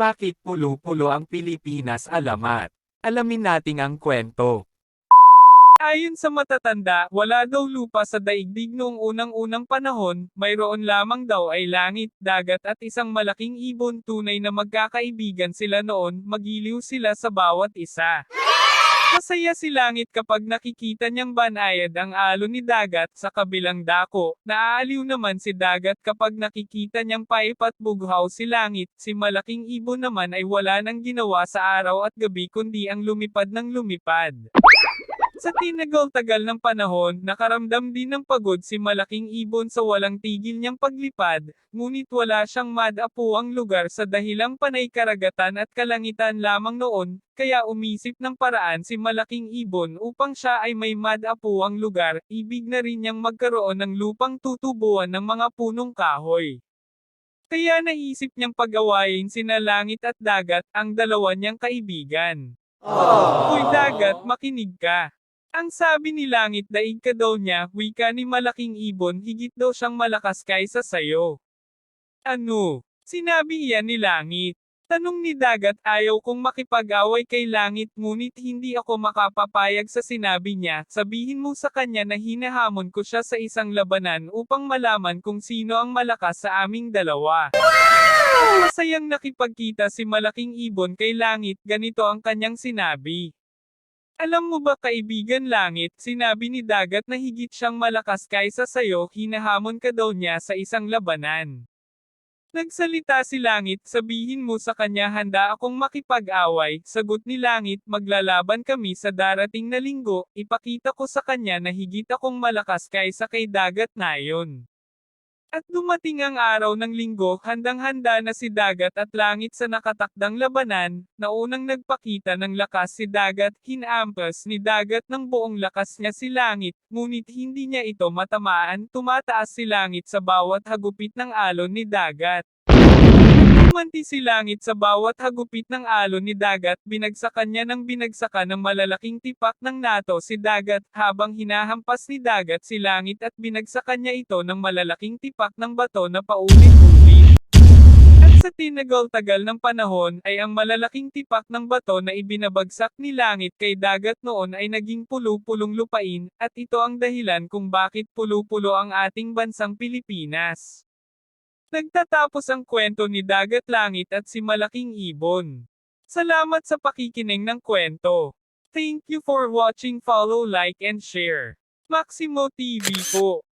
Bakit pulo-pulo ang Pilipinas? Alamat. Alamin natin ang kwento. Ayon sa matatanda, wala daw lupa sa daigdig noong unang-unang panahon, mayroon lamang daw ay langit, dagat at isang malaking ibon. Tunay na magkakaibigan sila noon, magiliw sila sa bawat isa. Masaya si langit kapag nakikita niyang banayad ang alon ni dagat sa kabilang dako. Naaaliw naman si dagat kapag nakikita niyang paip at bughaw si langit. Si malaking ibon naman ay wala nang ginawa sa araw at gabi kundi ang lumipad ng lumipad. Sa tinagal-tagal ng panahon, nakaramdam din ng pagod si malaking ibon sa walang tigil niyang paglipad, ngunit wala siyang madapuang lugar sa dahilang panay karagatan at kalangitan lamang noon, kaya umisip ng paraan si malaking ibon upang siya ay may madapuang lugar, ibig na rin niyang magkaroon ng lupang tutubuan ng mga punong kahoy. Kaya naisip niyang pag-awayin sina langit at dagat, ang dalawa niyang kaibigan. Hoy dagat, makinig ka. Ang sabi ni langit, daig ka daw niya, wika ni malaking ibon, higit daw siyang malakas kaysa sayo. Ano? Sinabi iyan ni langit. Tanong ni dagat, ayaw kong makipag-away kay langit ngunit hindi ako makapapayag sa sinabi niya. Sabihin mo sa kanya na hinahamon ko siya sa isang labanan upang malaman kung sino ang malakas sa aming dalawa. Masayang nakipagkita si malaking ibon kay langit, ganito ang kanyang sinabi. Alam mo ba kaibigan langit, sinabi ni dagat na higit siyang malakas kaysa sayo, hinahamon ka daw niya sa isang labanan. Nagsalita si langit, sabihin mo sa kanya handa akong makipag-away, sagot ni langit, maglalaban kami sa darating na linggo, ipakita ko sa kanya na higit akong malakas kaysa kay dagat na yon. At dumating ang araw ng linggo, handang-handa na si dagat at langit sa nakatakdang labanan, na unang nagpakita ng lakas si dagat, hinampas ni dagat ng buong lakas niya si langit, ngunit hindi niya ito matamaan, tumataas si langit sa bawat hagupit ng alon ni dagat. Tumanti si langit sa bawat hagupit ng alon ni dagat, binagsakan niya ng binagsakan ng malalaking tipak ng nato si dagat, habang hinahampas ni dagat si langit at binagsakan niya ito ng malalaking tipak ng bato na paulit-ulit. At sa tinagal-tagal ng panahon, ay ang malalaking tipak ng bato na ibinabagsak ni langit kay dagat noon ay naging pulo-pulong lupain, at ito ang dahilan kung bakit pulo-pulo ang ating bansang Pilipinas. Nagtatapos ang kwento ni Dagat Langit at si Malaking Ibon. Salamat sa pakikinig ng kwento. Thank you for watching, follow, like and share. Maximo TV po.